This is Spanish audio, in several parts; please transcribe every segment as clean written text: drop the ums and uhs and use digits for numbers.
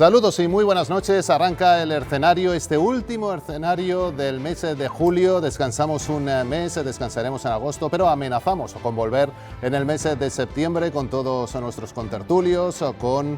Saludos y muy buenas noches. Arranca el escenario, este último escenario del mes de julio. Descansamos un mes, descansaremos en agosto, pero amenazamos con volver en el mes de septiembre con todos nuestros contertulios, con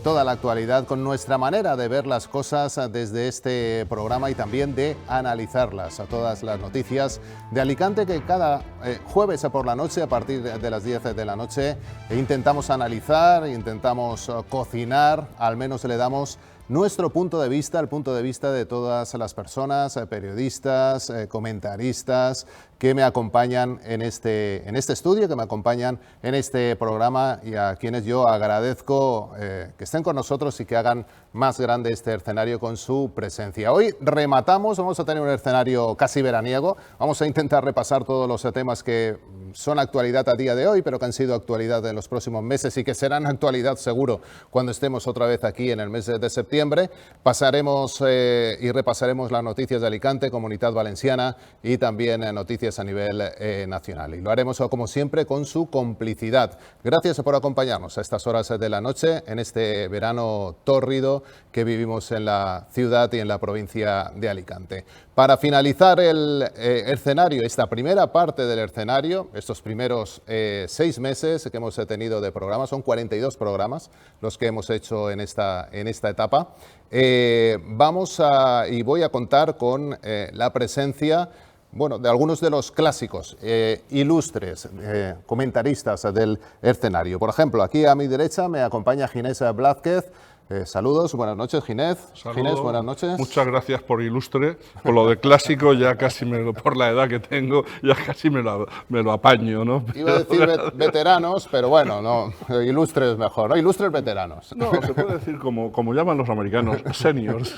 toda la actualidad, con nuestra manera de ver las cosas desde este programa y también de analizarlas. A todas las noticias de Alicante que cada jueves por la noche, a partir de las 10 de la noche, intentamos analizar, intentamos cocinar, al menos le damos nuestro punto de vista, el punto de vista de todas las personas, periodistas, comentaristas que me acompañan en este estudio, que me acompañan en este programa y a quienes yo agradezco que estén con nosotros y que hagan más grande este escenario con su presencia. Hoy rematamos, vamos a tener un escenario casi veraniego, vamos a intentar repasar todos los temas que son actualidad a día de hoy, pero que han sido actualidad en los próximos meses y que serán actualidad seguro cuando estemos otra vez aquí en el mes de septiembre. Pasaremos y repasaremos las noticias de Alicante, Comunidad Valenciana y también noticias a nivel nacional. Y lo haremos como siempre con su complicidad. Gracias por acompañarnos a estas horas de la noche en este verano tórrido que vivimos en la ciudad y en la provincia de Alicante. Para finalizar el escenario, esta primera parte del escenario, estos primeros 6 meses que hemos tenido de programa, son 42 programas los que hemos hecho en esta etapa. Voy a contar con la presencia de algunos de los clásicos, ilustres, comentaristas del escenario. Por ejemplo, aquí a mi derecha me acompaña Ginés Blázquez. Saludos, buenas noches, Ginés. Saludos. Ginés, buenas noches. Muchas gracias por ilustre. Por lo de clásico, ya casi por la edad que tengo, ya casi me lo apaño, ¿no? Iba a decir veteranos, pero bueno, no, ilustres mejor, ¿no? Ilustres veteranos. No, se puede decir como llaman los americanos, seniors.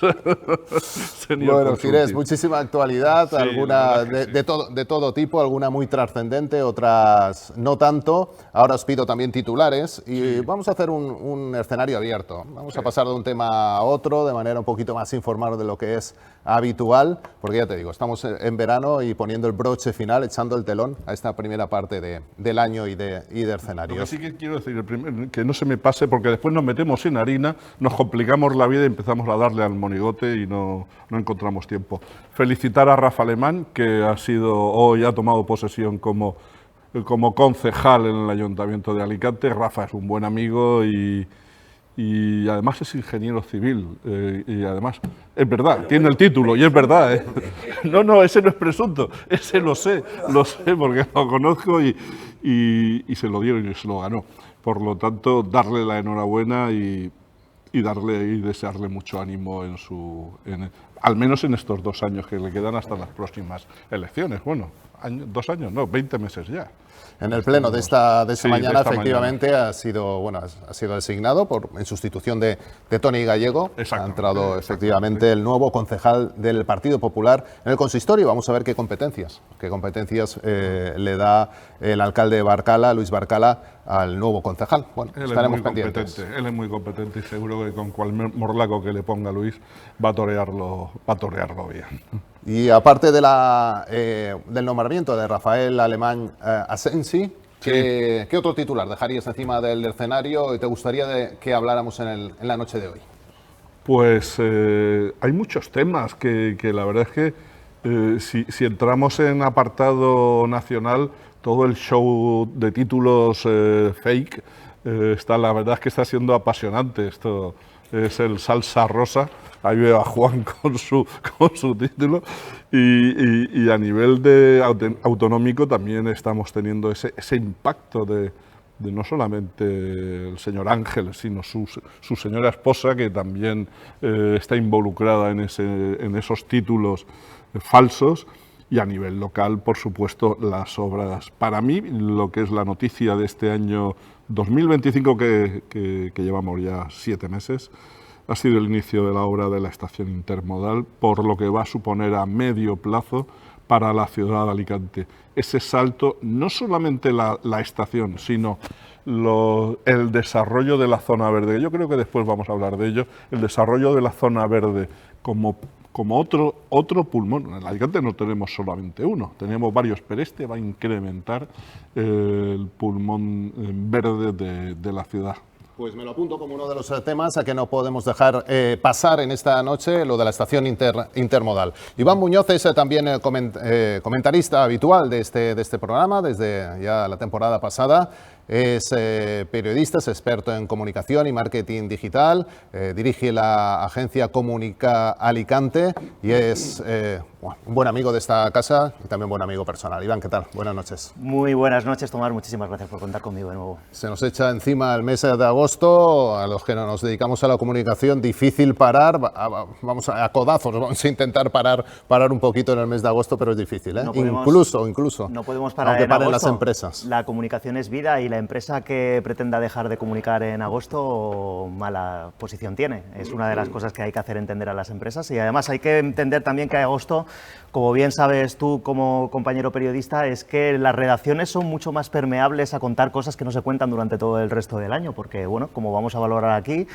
Bueno, Ginés, muchísima actualidad, sí, alguna de todo tipo, alguna muy trascendente, otras no tanto. Ahora os pido también titulares y vamos a hacer un escenario abierto. Vamos a pasar de un tema a otro de manera un poquito más informal de lo que es habitual, porque ya te digo, estamos en verano y poniendo el broche final, echando el telón a esta primera parte del año y de escenario. Lo que sí que quiero decir, que no se me pase, porque después nos metemos en harina, nos complicamos la vida y empezamos a darle al monigote y no encontramos tiempo. Felicitar a Rafa Alemán, que hoy ha tomado posesión como concejal en el Ayuntamiento de Alicante. Rafa es un buen amigo y además es ingeniero civil, y además, es verdad, tiene el título y es verdad, ¿eh? No, ese no es presunto, ese lo sé porque lo conozco y se lo dieron y se lo ganó. Por lo tanto, darle la enhorabuena y desearle mucho ánimo al menos en estos 2 años que le quedan hasta las próximas elecciones. Bueno, 2 años, no, 20 meses ya. En el pleno de esta mañana, efectivamente, mañana. ha sido designado en sustitución de Toni Gallego. Exacto. Ha entrado efectivamente el nuevo concejal del Partido Popular en el consistorio. Vamos a ver qué competencias le da el alcalde de Barcala, Luis Barcala, al nuevo concejal. Bueno, estaremos pendientes. Él es muy competente y seguro que con cualquier morlaco que le ponga Luis va a torearlo bien. Y aparte del nombramiento de Rafael Alemán Asensi, ¿qué otro titular dejarías encima del escenario y te gustaría que habláramos en la noche de hoy? Pues hay muchos temas que la verdad es que si entramos en apartado nacional, todo el show de títulos fake, la verdad es que está siendo apasionante. Esto es el salsa rosa. Ahí veo a Juan con su título y a nivel de autonómico también estamos teniendo ese impacto de no solamente el señor Ángel, sino su señora esposa, que también está involucrada en esos títulos falsos. Y a nivel local, por supuesto, las obras. Para mí, lo que es la noticia de este año 2025, que llevamos ya 7 meses, ha sido el inicio de la obra de la estación intermodal, por lo que va a suponer a medio plazo para la ciudad de Alicante. Ese salto, no solamente la estación, sino el desarrollo de la zona verde. Yo creo que después vamos a hablar de ello. El desarrollo de la zona verde como otro pulmón. En Alicante no tenemos solamente uno, tenemos varios, pero este va a incrementar el pulmón verde de la ciudad. Pues me lo apunto como uno de los temas a que no podemos dejar pasar en esta noche, lo de la estación intermodal. Iván Muñoz es también comentarista habitual de este programa desde ya la temporada pasada. Es periodista, es experto en comunicación y marketing digital, dirige la agencia Comunica Alicante y es un buen amigo de esta casa y también buen amigo personal. Iván, ¿qué tal? Buenas noches. Muy buenas noches, Tomás. Muchísimas gracias por contar conmigo de nuevo. Se nos echa encima el mes de agosto, a los que nos dedicamos a la comunicación, difícil parar, vamos a codazos, vamos a intentar parar un poquito en el mes de agosto, pero es difícil, ¿eh? No podemos, incluso, no podemos parar aunque en paren agosto. Las empresas. La comunicación es vida y la empresa que pretenda dejar de comunicar en agosto, mala posición tiene. Es una de las cosas que hay que hacer entender a las empresas y además hay que entender también que agosto, como bien sabes tú como compañero periodista, es que las redacciones son mucho más permeables a contar cosas que no se cuentan durante todo el resto del año, porque, bueno, como vamos a valorar aquí,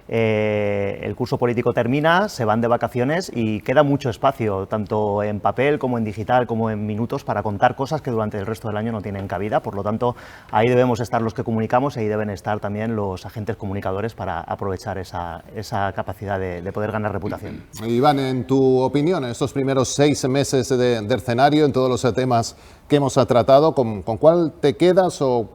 el curso político termina, se van de vacaciones y queda mucho espacio, tanto en papel como en digital, como en minutos, para contar cosas que durante el resto del año no tienen cabida. Por lo tanto, ahí debemos estar los que comunicamos y ahí deben estar también los agentes comunicadores para aprovechar esa capacidad de poder ganar reputación. Iván, en tu opinión, en estos primeros 6 meses de escenario, en todos los temas que hemos tratado, ¿con cuál te quedas o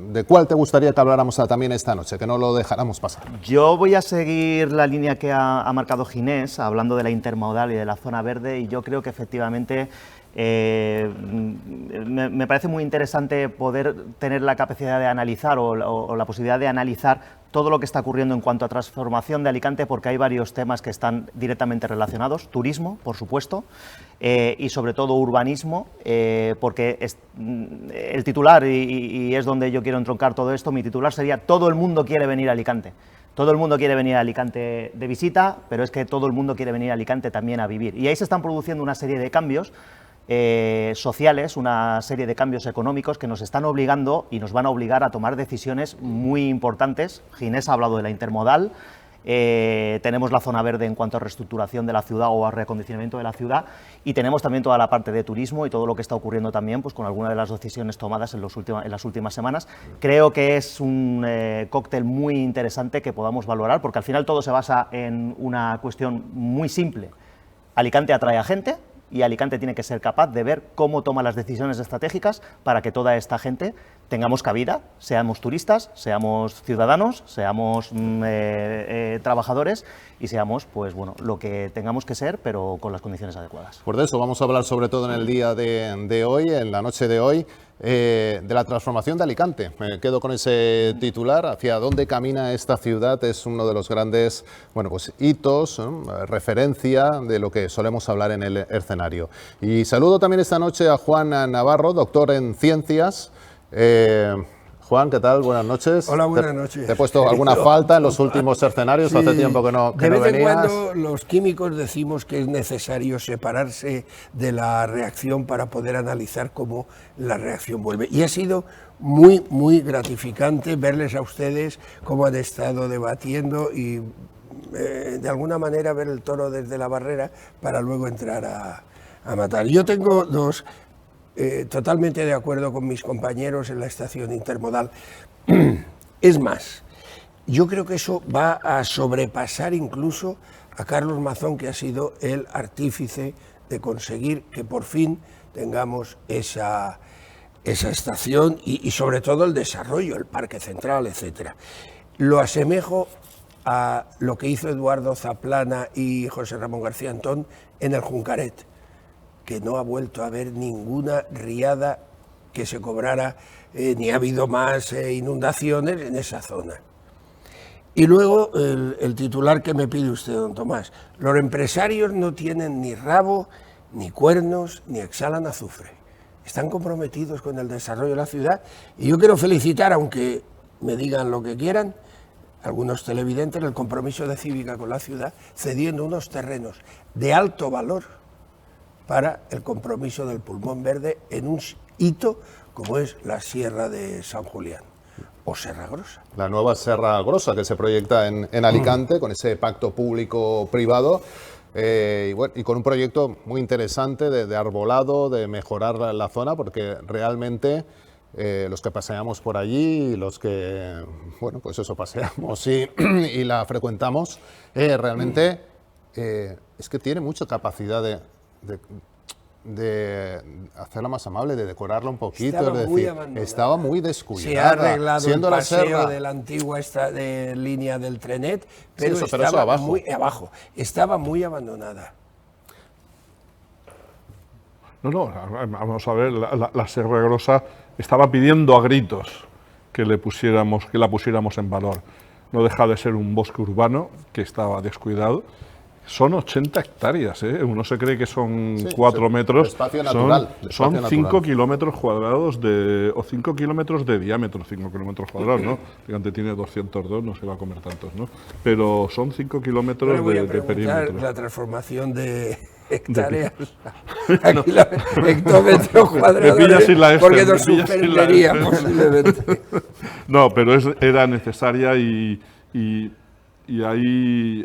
de cuál te gustaría que habláramos también esta noche, que no lo dejáramos pasar? Yo voy a seguir la línea que ha marcado Ginés, hablando de la intermodal y de la zona verde, y yo creo que efectivamente me parece muy interesante poder tener la capacidad de analizar o la posibilidad de analizar todo lo que está ocurriendo en cuanto a transformación de Alicante, porque hay varios temas que están directamente relacionados. Turismo, por supuesto, y sobre todo urbanismo, porque el titular, y es donde yo quiero entroncar todo esto, mi titular sería: todo el mundo quiere venir a Alicante. Todo el mundo quiere venir a Alicante de visita, pero es que todo el mundo quiere venir a Alicante también a vivir. Y ahí se están produciendo una serie de cambios sociales, una serie de cambios económicos que nos están obligando y nos van a obligar a tomar decisiones muy importantes. Ginés ha hablado de la intermodal, tenemos la zona verde en cuanto a reestructuración de la ciudad o a reacondicionamiento de la ciudad, y tenemos también toda la parte de turismo y todo lo que está ocurriendo también pues con algunas de las decisiones tomadas en las últimas semanas. Creo que es un cóctel muy interesante que podamos valorar, porque al final todo se basa en una cuestión muy simple. Alicante atrae a gente, y Alicante tiene que ser capaz de ver cómo toma las decisiones estratégicas para que toda esta gente tengamos cabida, seamos turistas, seamos ciudadanos, seamos trabajadores y seamos, pues bueno, lo que tengamos que ser, pero con las condiciones adecuadas. Por eso vamos a hablar sobre todo en el día de hoy, en la noche de hoy, de la transformación de Alicante. Me quedo con ese titular, hacia dónde camina esta ciudad, es uno de los grandes, bueno, pues hitos, referencia de lo que solemos hablar en el escenario. Y saludo también esta noche a Juan Navarro, doctor en ciencias. Juan, ¿qué tal? Buenas noches. Hola, buenas noches. ¿Te he puesto alguna falta en los últimos escenarios? Sí. Hace tiempo que no venías. De vez en cuando los químicos decimos que es necesario separarse de la reacción para poder analizar cómo la reacción vuelve. Y ha sido muy, muy gratificante verles a ustedes cómo han estado debatiendo y de alguna manera ver el toro desde la barrera para luego entrar a matar. Yo tengo dos... totalmente de acuerdo con mis compañeros en la estación intermodal. Es más, yo creo que eso va a sobrepasar incluso a Carlos Mazón, que ha sido el artífice de conseguir que por fin tengamos esa estación y sobre todo el desarrollo, el Parque Central, etc. Lo asemejo a lo que hizo Eduardo Zaplana y José Ramón García Antón en el Juncaret, que no ha vuelto a haber ninguna riada que se cobrara, ni ha habido más inundaciones en esa zona. Y luego el titular que me pide usted, don Tomás: los empresarios no tienen ni rabo, ni cuernos, ni exhalan azufre. Están comprometidos con el desarrollo de la ciudad, y yo quiero felicitar, aunque me digan lo que quieran, algunos televidentes, el compromiso de Cívica con la ciudad, cediendo unos terrenos de alto valor para el compromiso del pulmón verde en un hito como es la Sierra de San Julián o Serra Grossa. La nueva Serra Grossa que se proyecta en Alicante con ese pacto público-privado y con un proyecto muy interesante de arbolado, de mejorar la zona, porque realmente los que paseamos por allí, los que, bueno, pues eso, paseamos y la frecuentamos, realmente es que tiene mucha capacidad de hacerla más amable, de decorarla un poquito, Estaba es muy decir, abandonada. estaba muy descuidada. Se ha arreglado siendo el la paseo serra, de la antigua de línea del Trenet, pero, eso, pero estaba eso abajo. muy abajo. Estaba muy abandonada. No, vamos a ver, la Serra Grossa estaba pidiendo a gritos que la pusiéramos en valor. No deja de ser un bosque urbano que estaba descuidado. Son 80 hectáreas, ¿eh? Uno se cree que son Sí, 4 metros. de espacio natural, de Son espacio 5 natural. kilómetros cuadrados o 5 kilómetros de diámetro, 5 kilómetros cuadrados, ¿no? Gigante tiene 202, no se va a comer tantos, ¿no? Pero son 5 No kilómetros le voy a de preguntar perímetro. la transformación de hectáreas a hectómetros cuadrados, Me pillas sin la porque Excel, nos me pillas sin la suspendería Excel. posiblemente. No, pero era necesaria y ahí,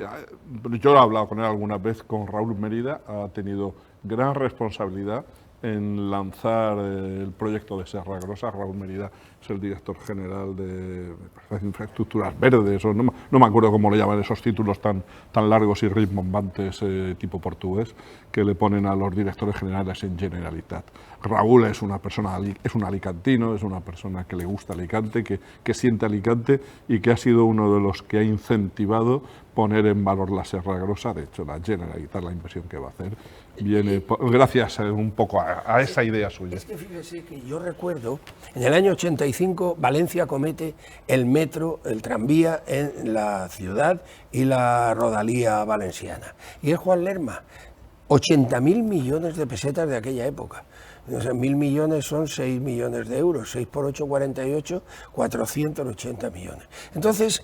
yo he hablado con él alguna vez, con Raúl Mérida, ha tenido gran responsabilidad en lanzar el proyecto de Serra Grossa. Raúl Mérida es el director general de Infraestructuras Verdes, o no me acuerdo cómo le llaman esos títulos tan largos y rimbombantes tipo portugués que le ponen a los directores generales en Generalitat. Raúl es una persona, es un alicantino, es una persona que le gusta Alicante, que siente Alicante y que ha sido uno de los que ha incentivado poner en valor la Serra Grossa. De hecho, la Generalitat, la inversión que va a hacer, viene gracias un poco a esa idea suya. Es que fíjese que yo recuerdo, en el año 85 Valencia comete el metro, el tranvía en la ciudad y la rodalía valenciana. Y es Juan Lerma, 80.000 millones de pesetas de aquella época. O sea, 1.000 millones son 6 millones de euros, 6 por 8, 48, 480 millones. Entonces,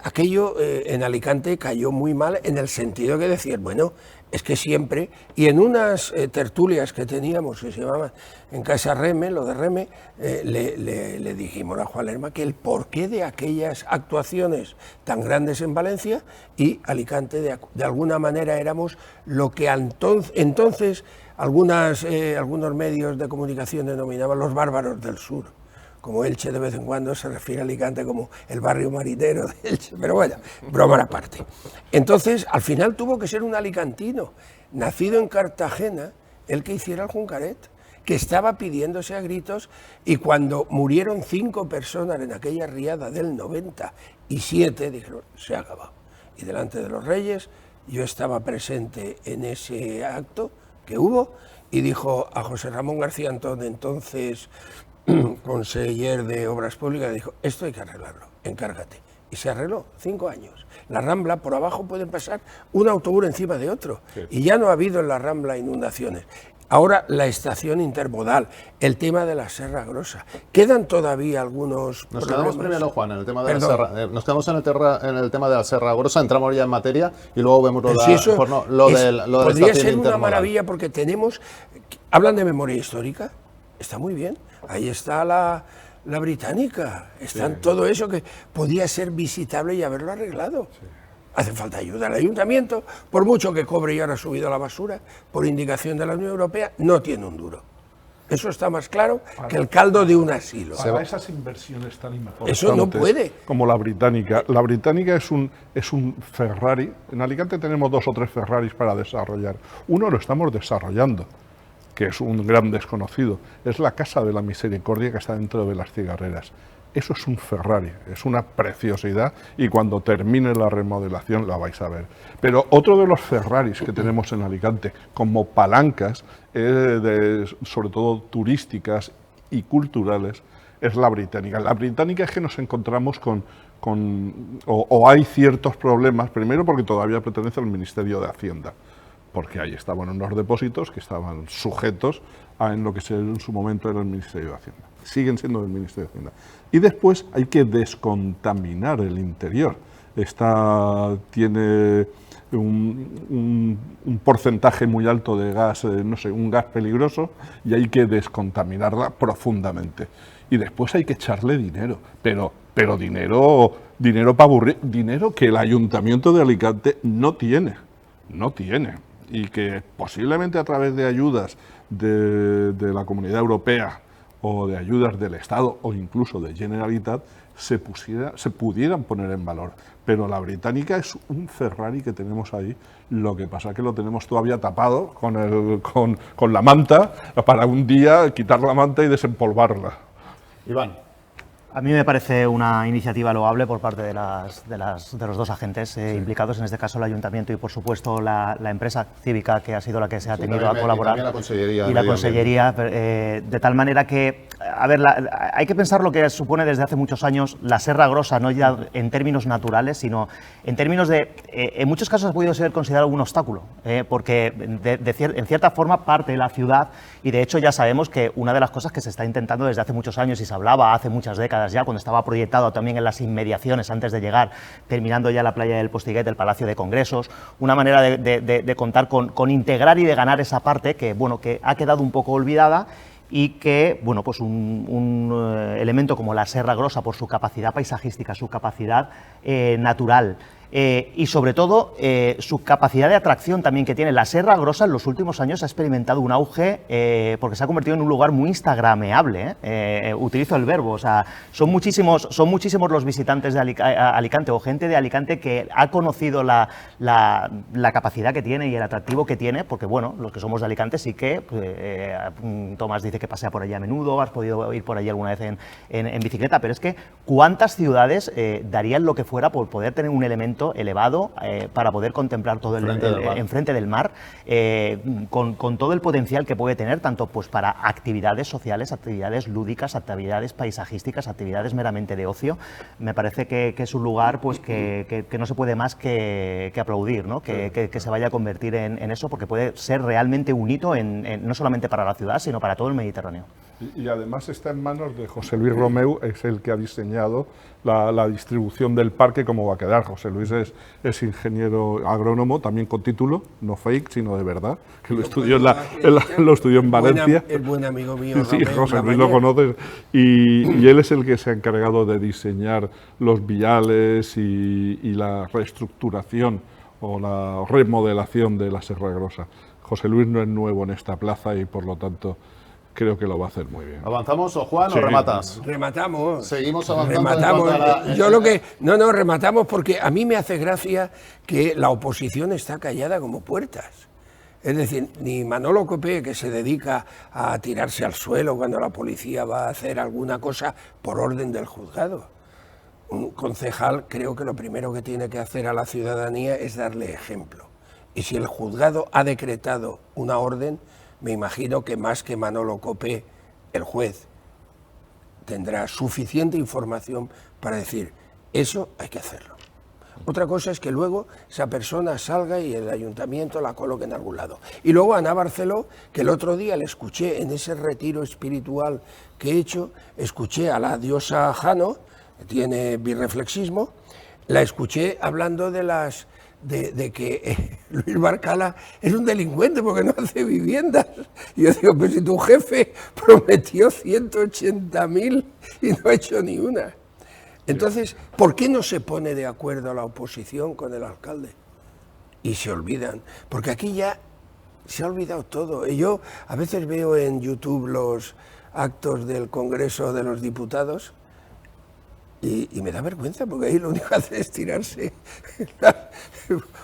aquello en Alicante cayó muy mal en el sentido que decían, bueno, es que siempre, y en unas tertulias que teníamos que se llamaban en Casa Reme, lo de Reme, le dijimos a Juan Lerma que el porqué de aquellas actuaciones tan grandes en Valencia y Alicante de alguna manera éramos lo que entonces algunos medios de comunicación denominaban los bárbaros del sur. Como Elche de vez en cuando se refiere a Alicante como el barrio marinero de Elche, pero bueno, broma aparte. Entonces, al final tuvo que ser un alicantino, nacido en Cartagena, el que hiciera el Juncaret, que estaba pidiéndose a gritos, y cuando murieron 5 personas en aquella riada del 97, dijeron, se ha acabado. Y delante de los reyes, yo estaba presente en ese acto que hubo, y dijo a José Ramón García Antón, entonces conseller de Obras Públicas, dijo, esto hay que arreglarlo, encárgate. Y se arregló, 5 años. La Rambla, por abajo pueden pasar un autobús encima de otro. Sí. Y ya no ha habido en la Rambla inundaciones. Ahora la estación intermodal, el tema de la Serra Grossa. Quedan todavía algunos Nos problemas. quedamos primero, Juan, en el tema de la Serra. Nos quedamos en el tema de la Serra Grossa, entramos ya en materia y luego vemos lo de la podría estación ser una intermodal. maravilla porque tenemos, hablan de memoria histórica, está muy bien, ahí está la británica, está todo eso que podía ser visitable y haberlo arreglado. Sí. Hace falta ayuda al ayuntamiento, por mucho que cobre y ahora ha subido la basura, por indicación de la Unión Europea, no tiene un duro. Eso está más claro que el caldo de un asilo. Para esas inversiones tan importantes eso no puede. Como la británica. La británica es un Ferrari. En Alicante tenemos 2 o 3 Ferraris para desarrollar. Uno lo estamos desarrollando, que es un gran desconocido. Es la Casa de la Misericordia que está dentro de las Cigarreras. Eso es un Ferrari, es una preciosidad y cuando termine la remodelación la vais a ver. Pero otro de los Ferraris que tenemos en Alicante, como palancas, sobre todo turísticas y culturales, es la británica. La británica es que nos encontramos o hay ciertos problemas, primero porque todavía pertenece al Ministerio de Hacienda, porque ahí estaban unos depósitos que estaban sujetos a en lo que en su momento era el Ministerio de Hacienda. Siguen siendo del Ministerio de Hacienda. Y después hay que descontaminar el interior. Tiene un porcentaje muy alto de gas, un gas peligroso, y hay que descontaminarla profundamente. Y después hay que echarle dinero, pero dinero para aburrir, dinero que el Ayuntamiento de Alicante no tiene, y que posiblemente a través de ayudas de la Comunidad Europea o de ayudas del Estado o incluso de Generalitat se pudieran poner en valor. Pero la británica es un Ferrari que tenemos ahí, lo que pasa es que lo tenemos todavía tapado con la manta para un día quitar la manta y desempolvarla. Iván. A mí me parece una iniciativa loable por parte de los dos agentes implicados, en este caso el Ayuntamiento y, por supuesto, la empresa cívica, que ha sido la que se ha tenido a colaborar. Y la Consellería. Y la Consellería, de tal manera que, a ver, hay que pensar lo que supone desde hace muchos años la Serra Grossa, no ya en términos naturales, sino en términos de, en muchos casos ha podido ser considerado un obstáculo, porque en cierta forma parte de la ciudad, y de hecho ya sabemos que una de las cosas que se está intentando desde hace muchos años y se hablaba hace muchas décadas ya, cuando estaba proyectado también en las inmediaciones antes de llegar, terminando ya la playa del Postiguet, el Palacio de Congresos, una manera de contar con integrar y de ganar esa parte que, bueno, que ha quedado un poco olvidada y que, bueno, pues un elemento como la Serra Grossa, por su capacidad paisajística, su capacidad natural, y sobre todo su capacidad de atracción también que tiene. La Serra Grossa en los últimos años ha experimentado un auge porque se ha convertido en un lugar muy instagrameable, utilizo el verbo, o sea, son muchísimos los visitantes de Alicante o gente de Alicante que ha conocido la capacidad que tiene y el atractivo que tiene, porque bueno, los que somos de Alicante sí que, Tomás dice que pasea por allí a menudo, has podido ir por allí alguna vez en bicicleta, pero es que ¿cuántas ciudades darían lo que fuera por poder tener un elemento elevado para poder contemplar todo enfrente del mar, con todo el potencial que puede tener, tanto pues para actividades sociales, actividades lúdicas, actividades paisajísticas, actividades meramente de ocio? Me parece que es un lugar pues que no se puede más que aplaudir, ¿no? Que se vaya a convertir en eso, porque puede ser realmente un hito no solamente para la ciudad, sino para todo el Mediterráneo. Y además está en manos de José Luis Romeu, es el que ha diseñado la distribución del parque, cómo va a quedar. José Luis es ingeniero agrónomo, también con título, no fake, sino de verdad, que lo estudió en Valencia. Es buen amigo mío. Sí, José Luis lo conoces. Y él es el que se ha encargado de diseñar los viales y la reestructuración o la remodelación de la Serra Grossa. José Luis no es nuevo en esta plaza y, por lo tanto, creo que lo va a hacer muy bien. ¿Avanzamos, o Juan, Sí. o rematas? Rematamos. Seguimos avanzando. Rematamos. en cuanto a Yo lo que... No, rematamos porque a mí me hace gracia que la oposición está callada como puertas. Es decir, ni Manolo Copé, que se dedica a tirarse al suelo cuando la policía va a hacer alguna cosa por orden del juzgado. Un concejal creo que lo primero que tiene que hacer a la ciudadanía es darle ejemplo. Y si el juzgado ha decretado una orden, me imagino que más que Manolo Copé, el juez tendrá suficiente información para decir, eso hay que hacerlo. Otra cosa es que luego esa persona salga y el ayuntamiento la coloque en algún lado. Y luego Ana Barceló, que el otro día le escuché en ese retiro espiritual que he hecho, escuché a la diosa Jano, que tiene birreflexismo, la escuché hablando de que Luis Barcala es un delincuente porque no hace viviendas. Y yo digo, pues si tu jefe prometió 180.000 y no ha hecho ni una. Entonces, ¿por qué no se pone de acuerdo la oposición con el alcalde? Y se olvidan, porque aquí ya se ha olvidado todo. Y yo a veces veo en YouTube los actos del Congreso de los Diputados y me da vergüenza, porque ahí lo único que hace es tirarse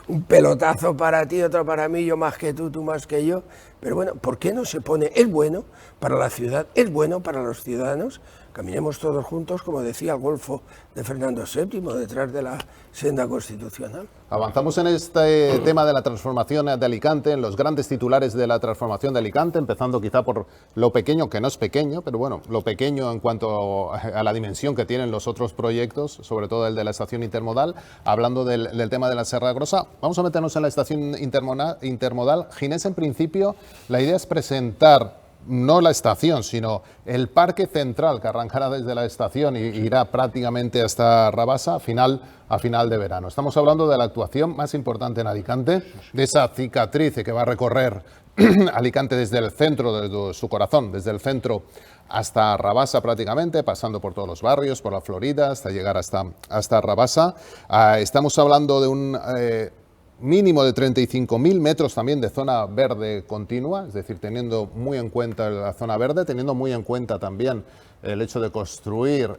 un pelotazo para ti, otro para mí, yo más que tú más que yo. Pero bueno, ¿por qué no se pone? Es bueno para la ciudad, es bueno para los ciudadanos. Caminemos todos juntos, como decía el Golfo de Fernando VII, detrás de la senda constitucional. Avanzamos en este tema de la transformación de Alicante, en los grandes titulares de la transformación de Alicante, empezando quizá por lo pequeño, que no es pequeño, pero bueno, lo pequeño en cuanto a la dimensión que tienen los otros proyectos, sobre todo el de la estación intermodal. Hablando del tema de la Serra Grossa, vamos a meternos en la estación intermodal. Ginés, en principio, la idea es presentar no la estación, sino el parque central, que arrancará desde la estación y irá prácticamente hasta Rabasa a final de verano. Estamos hablando de la actuación más importante en Alicante, de esa cicatriz que va a recorrer Alicante desde el centro, desde su corazón, desde el centro hasta Rabasa prácticamente, pasando por todos los barrios, por la Florida, hasta llegar hasta Rabasa. Estamos hablando de mínimo de 35.000 metros también de zona verde continua, es decir, teniendo muy en cuenta la zona verde, teniendo muy en cuenta también el hecho de construir,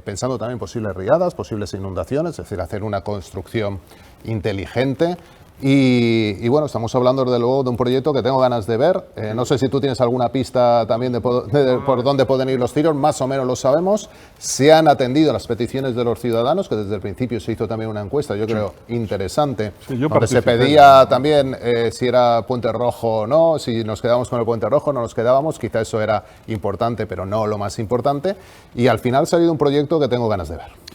pensando también en posibles riadas, posibles inundaciones, es decir, hacer una construcción inteligente. Y bueno, estamos hablando desde luego de un proyecto que tengo ganas de ver. No sé si tú tienes alguna pista también de por dónde pueden ir los tiros, más o menos lo sabemos. Se han atendido las peticiones de los ciudadanos, que desde el principio se hizo también una encuesta, yo creo, interesante, donde se pedía también si era Puente Rojo o no, si nos quedábamos con el Puente Rojo, no nos quedábamos, quizá eso era importante, pero no lo más importante. Y al final ha salido un proyecto que tengo ganas de ver.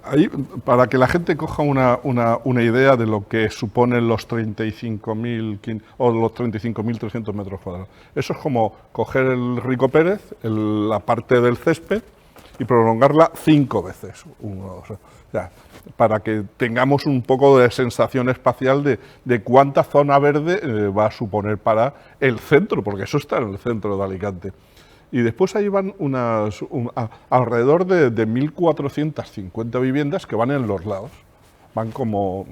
Ahí, para que la gente coja una idea de lo que suponen los 35.000 o los 35.300 metros cuadrados. Eso es como coger el Rico Pérez, la parte del césped, y prolongarla 5 veces. O sea, para que tengamos un poco de sensación espacial de cuánta zona verde va a suponer para el centro, porque eso está en el centro de Alicante. Y después ahí van alrededor de 1.450 viviendas que van en los lados. Van como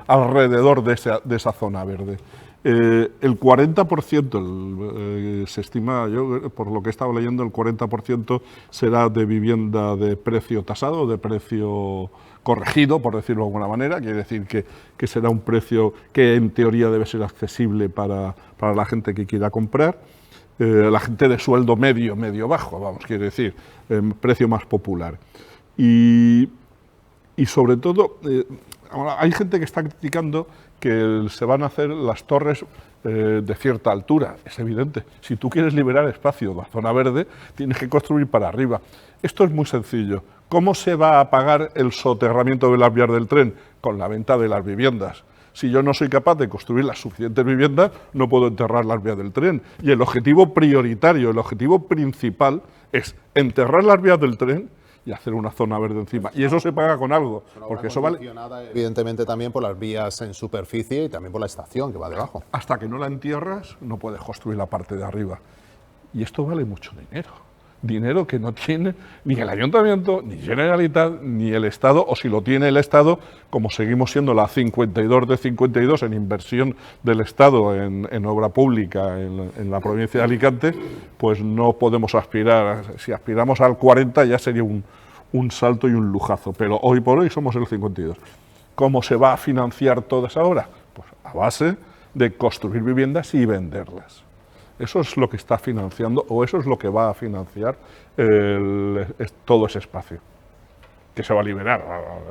alrededor de esa zona verde. El 40%, se estima, yo por lo que he estado leyendo, el 40% será de vivienda de precio tasado, de precio corregido, por decirlo de alguna manera. Quiere decir que será un precio que en teoría debe ser accesible para la gente que quiera comprar. La gente de sueldo medio bajo, vamos, quiere decir, precio más popular. Y sobre todo, hay gente que está criticando que se van a hacer las torres de cierta altura. Es evidente, si tú quieres liberar espacio de la zona verde, tienes que construir para arriba. Esto es muy sencillo. ¿Cómo se va a pagar el soterramiento de las vías del tren? Con la venta de las viviendas. Si yo no soy capaz de construir las suficientes viviendas, no puedo enterrar las vías del tren. Y el objetivo prioritario, el objetivo principal es enterrar las vías del tren y hacer una zona verde encima. Y eso se paga con algo, porque eso vale... Evidentemente también por las vías en superficie y también por la estación que va debajo. Hasta que no la entierras, no puedes construir la parte de arriba. Y esto vale mucho dinero. Dinero que no tiene ni el Ayuntamiento, ni Generalitat, ni el Estado, o si lo tiene el Estado, como seguimos siendo la 52 de 52 en inversión del Estado en obra pública en la provincia de Alicante, pues no podemos aspirar. Si aspiramos al 40 ya sería un salto y un lujazo, pero hoy por hoy somos el 52. ¿Cómo se va a financiar toda esa obra? Pues a base de construir viviendas y venderlas. Eso es lo que está financiando, o eso es lo que va a financiar todo ese espacio, que se va a liberar.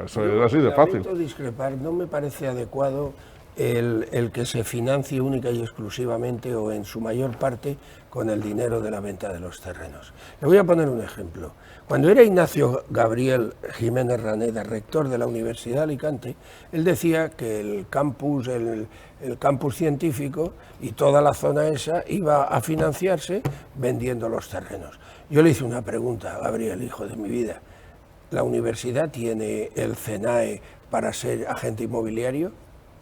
Eso es así de fácil. Lamento discrepar, no me parece adecuado el que se financie única y exclusivamente o en su mayor parte con el dinero de la venta de los terrenos. Le voy a poner un ejemplo. Cuando era Ignacio Gabriel Jiménez Raneda, rector de la Universidad de Alicante, él decía que el campus científico y toda la zona esa iba a financiarse vendiendo los terrenos. Yo le hice una pregunta, Gabriel, hijo de mi vida. ¿La universidad tiene el CENAE para ser agente inmobiliario?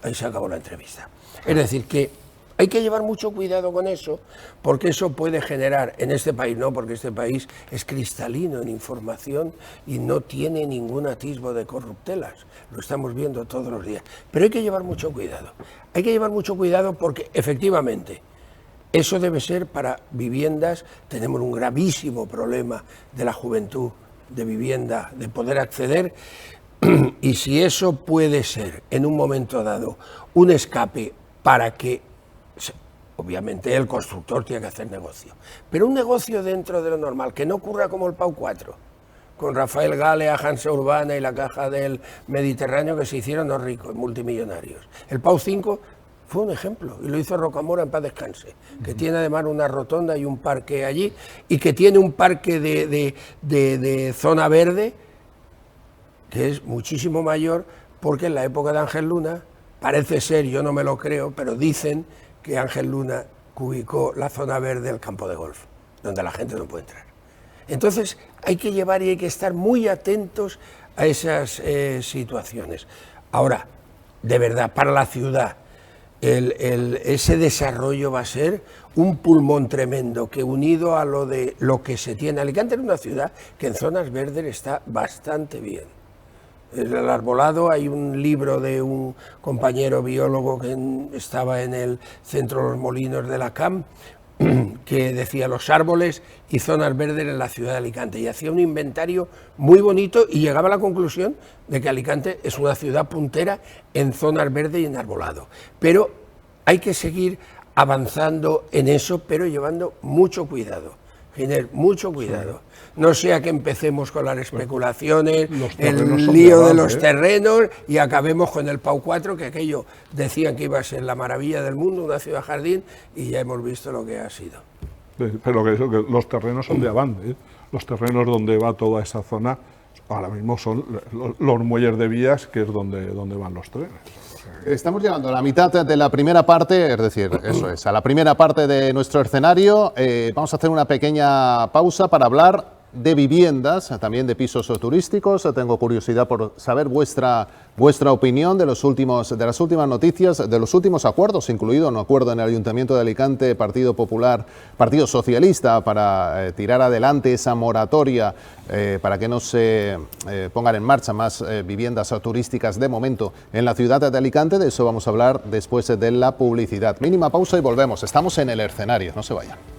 Ahí se acabó la entrevista. Es decir, que hay que llevar mucho cuidado con eso, porque eso puede generar, en este país no, porque este país es cristalino en información y no tiene ningún atisbo de corruptelas, lo estamos viendo todos los días. Pero hay que llevar mucho cuidado. Hay que llevar mucho cuidado porque, efectivamente, eso debe ser para viviendas. Tenemos un gravísimo problema de la juventud, de vivienda, de poder acceder. Y si eso puede ser, en un momento dado, un escape para que, obviamente el constructor tiene que hacer negocio, pero un negocio dentro de lo normal, que no ocurra como el Pau 4, con Rafael Galea, Hansa Urbana y la Caja del Mediterráneo, que se hicieron los ricos, multimillonarios. El Pau 5 fue un ejemplo, y lo hizo Rocamora, en paz descanse, que tiene además una rotonda y un parque allí, y que tiene un parque de zona verde, que es muchísimo mayor, porque en la época de Ángel Luna, parece ser, yo no me lo creo, pero dicen que Ángel Luna ubicó la zona verde del campo de golf, donde la gente no puede entrar. Entonces hay que llevar y hay que estar muy atentos a esas situaciones. Ahora, de verdad, para la ciudad, ese desarrollo va a ser un pulmón tremendo, que unido a lo que se tiene. Alicante es una ciudad que en zonas verdes está bastante bien. El arbolado, hay un libro de un compañero biólogo que estaba en el Centro de los Molinos de la CAM, que decía los árboles y zonas verdes en la ciudad de Alicante, y hacía un inventario muy bonito y llegaba a la conclusión de que Alicante es una ciudad puntera en zonas verdes y en arbolado. Pero hay que seguir avanzando en eso, pero llevando mucho cuidado, Giner, mucho cuidado. No sea que empecemos con las especulaciones, el lío de los terrenos y acabemos con el Pau 4, que aquello decían que iba a ser la maravilla del mundo, una ciudad jardín, y ya hemos visto lo que ha sido. Pero que los terrenos son de Avante, ¿eh? Los terrenos donde va toda esa zona ahora mismo son los muelles de vías, que es donde van los trenes. Estamos llegando a la mitad de la primera parte, es decir, eso es, a la primera parte de nuestro escenario. Vamos a hacer una pequeña pausa para hablar de viviendas, también de pisos turísticos. Tengo curiosidad por saber vuestra opinión de las últimas noticias, de los últimos acuerdos, incluido un acuerdo en el Ayuntamiento de Alicante, Partido Popular, Partido Socialista, para tirar adelante esa moratoria para que no se pongan en marcha más viviendas turísticas de momento en la ciudad de Alicante. De eso vamos a hablar después de la publicidad. Mínima pausa y volvemos. Estamos en el escenario, no se vayan.